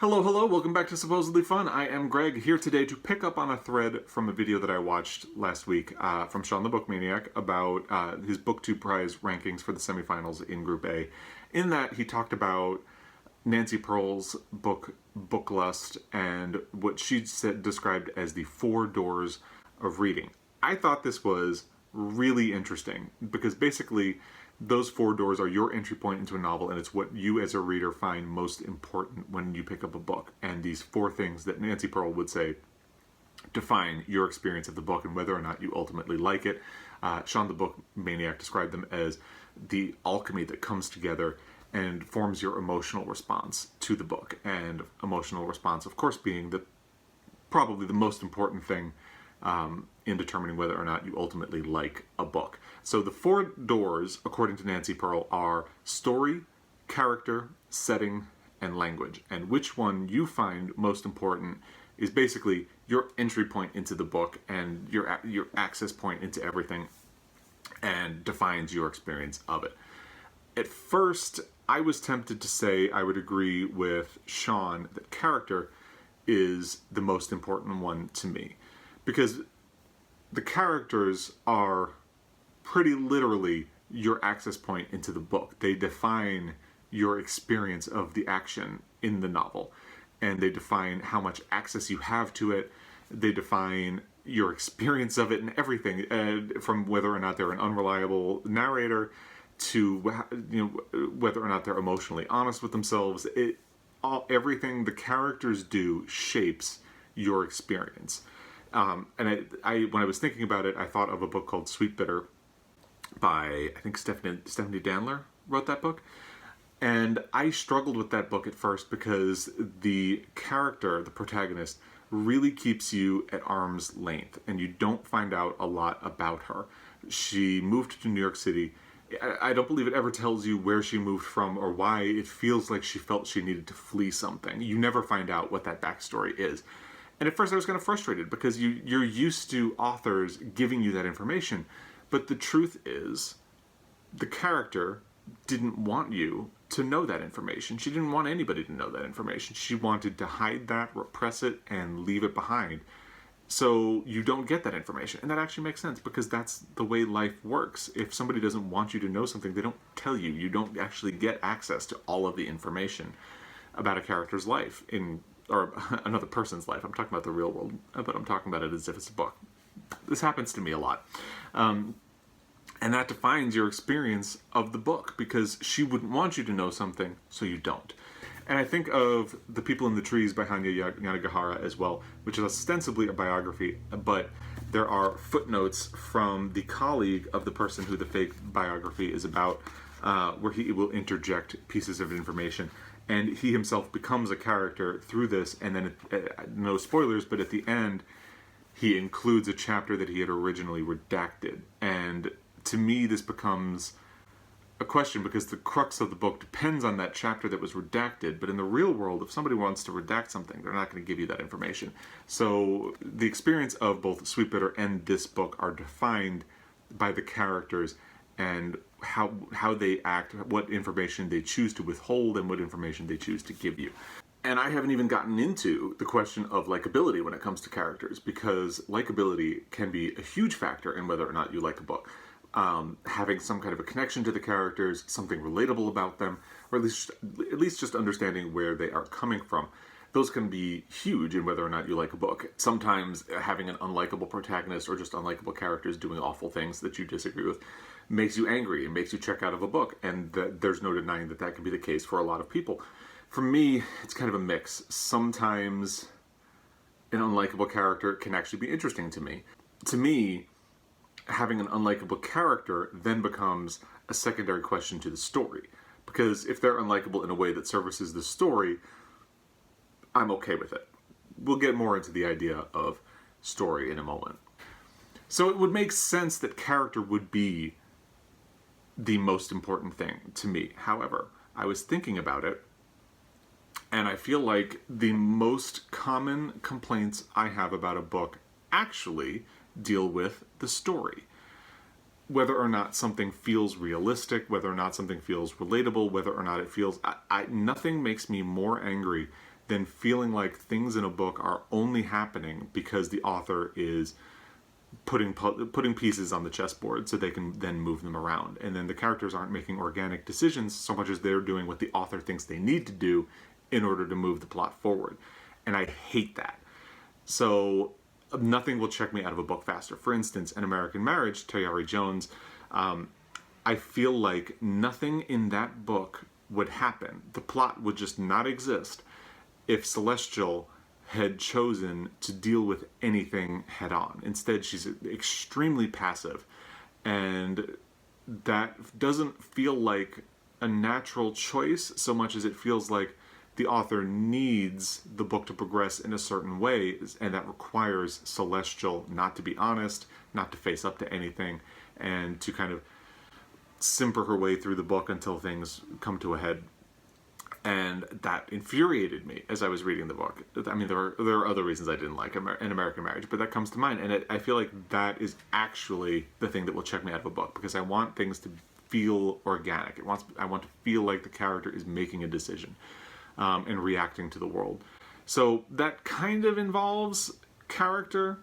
Hello, hello, welcome back to Supposedly Fun. I am Greg, here today to pick up on a thread from a video that I watched last week from Sean the Book Maniac about his BookTube prize rankings for the semifinals in Group A. In that, he talked about Nancy Pearl's book, Booklust, and what she described as the 4 doors of reading. I thought this was really interesting because basically those 4 doors are your entry point into a novel, and it's what you as a reader find most important when you pick up a book. And these 4 things that Nancy Pearl would say define your experience of the book and whether or not you ultimately like it. Sean the Book Maniac described them as the alchemy that comes together and forms your emotional response to the book. And emotional response, of course, being probably the most important thing in determining whether or not you ultimately like a book. So the 4 doors, according to Nancy Pearl, are story, character, setting, and language. And which one you find most important is basically your entry point into the book and your access point into everything, and defines your experience of it. At first, I was tempted to say I would agree with Sean that character is the most important one to me, because the characters are pretty literally your access point into the book. They define your experience of the action in the novel, and they define how much access you have to it. They define your experience of it and everything, from whether or not they're an unreliable narrator to whether or not they're emotionally honest with themselves. Everything the characters do shapes your experience. And when I was thinking about it, I thought of a book called Sweet Bitter by, I think, Stephanie Danler wrote that book. And I struggled with that book at first because the character, the protagonist, really keeps you at arm's length, and you don't find out a lot about her. She moved to New York City. I don't believe it ever tells you where she moved from or why. It feels like she felt she needed to flee something. You never find out what that backstory is. And at first I was kind of frustrated because you're used to authors giving you that information. But the truth is, the character didn't want you to know that information. She didn't want anybody to know that information. She wanted to hide that, repress it, and leave it behind. So you don't get that information. And that actually makes sense because that's the way life works. If somebody doesn't want you to know something, they don't tell you. You don't actually get access to all of the information about a character's life or another person's life. I'm talking about the real world, but I'm talking about it as if it's a book. This happens to me a lot. And that defines your experience of the book because she wouldn't want you to know something, so you don't. And I think of The People in the Trees by Hanya Yanagihara as well, which is ostensibly a biography, but there are footnotes from the colleague of the person who the fake biography is about, where he will interject pieces of information. And he himself becomes a character through this, and then, no spoilers, but at the end, he includes a chapter that he had originally redacted. And to me, this becomes a question because the crux of the book depends on that chapter that was redacted. But in the real world, if somebody wants to redact something, they're not going to give you that information. So the experience of both Sweet Bitter and this book are defined by the characters and how they act, what information they choose to withhold, and what information they choose to give you. And I haven't even gotten into the question of likability when it comes to characters, because likability can be a huge factor in whether or not you like a book. Having some kind of a connection to the characters, something relatable about them, or at least just understanding where they are coming from. Those can be huge in whether or not you like a book. Sometimes having an unlikable protagonist or just unlikable characters doing awful things that you disagree with makes you angry and makes you check out of a book, and there's no denying that can be the case for a lot of people. For me, it's kind of a mix. Sometimes an unlikable character can actually be interesting to me. To me, having an unlikable character then becomes a secondary question to the story, because if they're unlikable in a way that services the story, I'm okay with it. We'll get more into the idea of story in a moment. So it would make sense that character would be the most important thing to me. However, I was thinking about it, and I feel like the most common complaints I have about a book actually deal with the story. Whether or not something feels realistic, whether or not something feels relatable, whether or not it feels... nothing makes me more angry than feeling like things in a book are only happening because the author is putting pieces on the chessboard so they can then move them around. And then the characters aren't making organic decisions so much as they're doing what the author thinks they need to do in order to move the plot forward. And I hate that. So nothing will check me out of a book faster. For instance, An American Marriage, Tayari Jones, I feel like nothing in that book would happen. The plot would just not exist if Celestial had chosen to deal with anything head on. Instead, she's extremely passive, and that doesn't feel like a natural choice so much as it feels like the author needs the book to progress in a certain way, and that requires Celestial not to be honest, not to face up to anything, and to kind of simper her way through the book until things come to a head. And that infuriated me as I was reading the book. I mean, there are other reasons I didn't like An American Marriage, but that comes to mind. And I feel like that is actually the thing that will check me out of a book, because I want things to feel organic. I want to feel like the character is making a decision and reacting to the world. So that kind of involves character.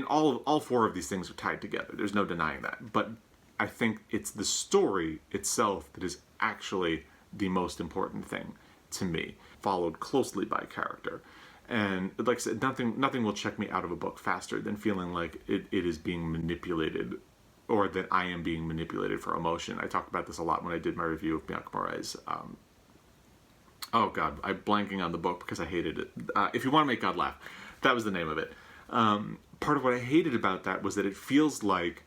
All four of these things are tied together. There's no denying that. But I think it's the story itself that is actually the most important thing to me, followed closely by character. And like I said, nothing will check me out of a book faster than feeling like it is being manipulated, or that I am being manipulated for emotion. I talked about this a lot when I did my review of Bianca Moraes. Oh God, I'm blanking on the book because I hated it. If You Want to Make God Laugh, that was the name of it. Part of what I hated about that was that it feels like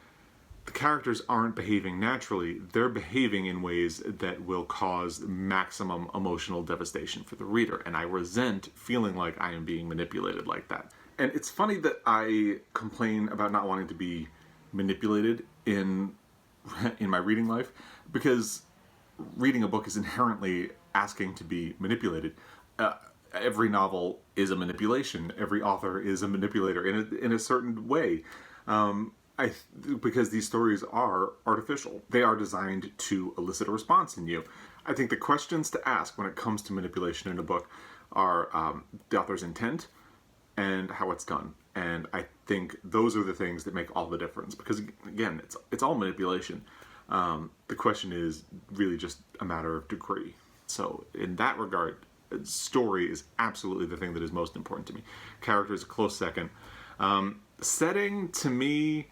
the characters aren't behaving naturally. They're behaving in ways that will cause maximum emotional devastation for the reader. And I resent feeling like I am being manipulated like that. And it's funny that I complain about not wanting to be manipulated in my reading life, because reading a book is inherently asking to be manipulated. Every novel is a manipulation. Every author is a manipulator in a certain way. Because these stories are artificial. They are designed to elicit a response in you. I think the questions to ask when it comes to manipulation in a book are the author's intent and how it's done. And I think those are the things that make all the difference. Because again, it's all manipulation. The question is really just a matter of degree. So in that regard, story is absolutely the thing that is most important to me. Character is a close second. Setting, to me,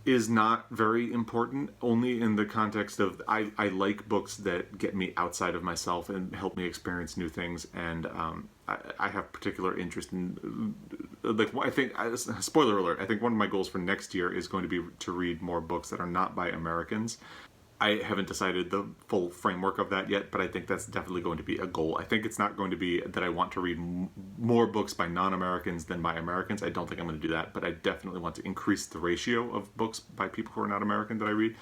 is not very important, only in the context of I like books that get me outside of myself and help me experience new things, and I have particular interest in, spoiler alert, I think one of my goals for next year is going to be to read more books that are not by Americans. I haven't decided the full framework of that yet, but I think that's definitely going to be a goal. I think it's not going to be that I want to read more books by non-Americans than by Americans. I don't think I'm going to do that, but I definitely want to increase the ratio of books by people who are not American that I read.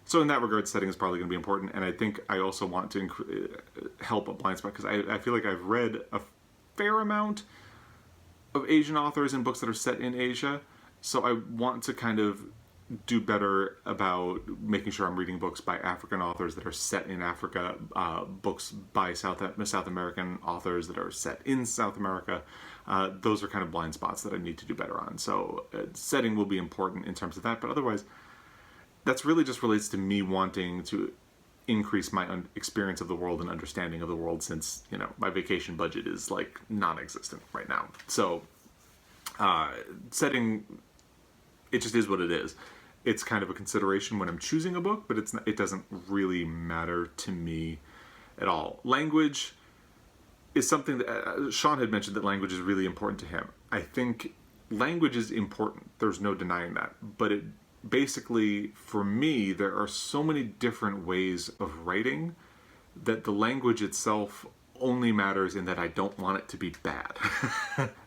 So in that regard, setting is probably going to be important, and I think I also want to help a blind spot, because I feel like I've read a fair amount of Asian authors and books that are set in Asia, so I want to kind of do better about making sure I'm reading books by African authors that are set in Africa, books by South American authors that are set in South America. Those are kind of blind spots that I need to do better on. So setting will be important in terms of that, but otherwise, that's really just relates to me wanting to increase my experience of the world and understanding of the world, since, my vacation budget is like non-existent right now. So setting, it just is what it is. It's kind of a consideration when I'm choosing a book, but it doesn't really matter to me at all. Language is something that Sean had mentioned, that language is really important to him. I think language is important. There's no denying that. But it basically, for me, there are so many different ways of writing that the language itself only matters in that I don't want it to be bad.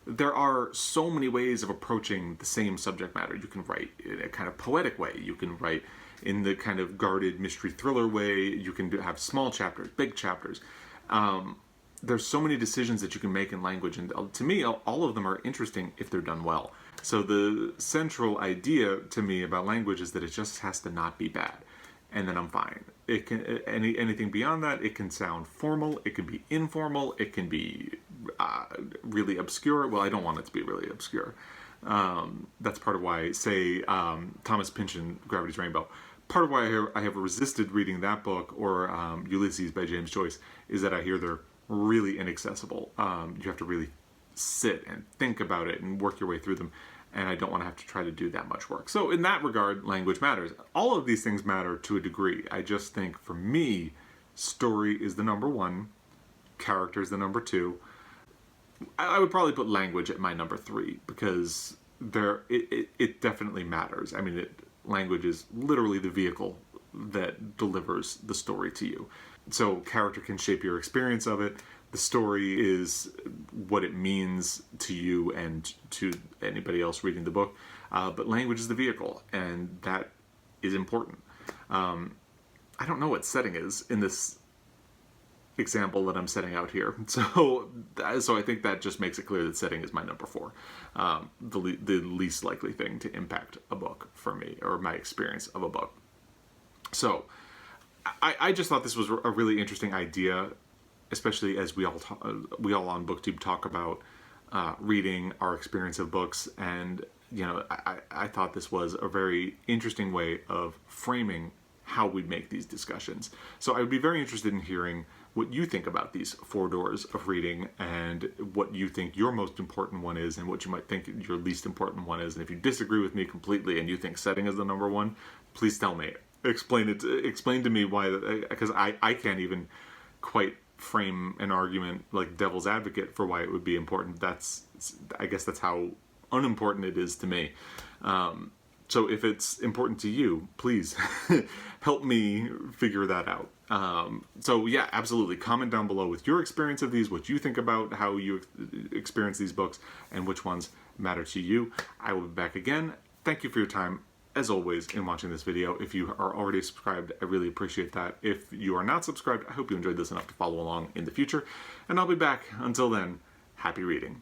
There are so many ways of approaching the same subject matter. You can write in a kind of poetic way. You can write in the kind of guarded mystery thriller way. You can have small chapters, big chapters. There's so many decisions that you can make in language, and to me, all of them are interesting if they're done well. So the central idea to me about language is that it just has to not be bad. and then I'm fine. It can anything beyond that, it can sound formal, it can be informal, it can be really obscure. Well, I don't want it to be really obscure. That's part of why, say, Thomas Pynchon, Gravity's Rainbow. Part of why I have resisted reading that book, or Ulysses by James Joyce, is that I hear they're really inaccessible. You have to really sit and think about it and work your way through them, and I don't want to have to try to do that much work. So in that regard, language matters. All of these things matter to a degree. I just think, for me, story is the number one, character is the number two. I would probably put language at my number three, because it definitely matters. I mean, language is literally the vehicle that delivers the story to you. So character can shape your experience of it. The story is what it means to you and to anybody else reading the book. But language is the vehicle, and that is important. I don't know what setting is in this example that I'm setting out here. So I think that just makes it clear that setting is my number four. The least likely thing to impact a book for me, or my experience of a book. So I just thought this was a really interesting idea, especially as we all on BookTube talk about reading, our experience of books, and I thought this was a very interesting way of framing how we make these discussions. So I would be very interested in hearing what you think about these four doors of reading, and what you think your most important one is, and what you might think your least important one is. And if you disagree with me completely and you think setting is the number one, please tell me. Explain to me why, because I can't even quite frame an argument like devil's advocate for why it would be important. I guess that's how unimportant it is to me. So if it's important to you, please help me figure that out. So yeah, absolutely. Comment down below with your experience of these, what you think about how you experience these books, and which ones matter to you. I will be back again. Thank you for your time, as always, in watching this video. If you are already subscribed, I really appreciate that. If you are not subscribed, I hope you enjoyed this enough to follow along in the future. And I'll be back. Until then, happy reading.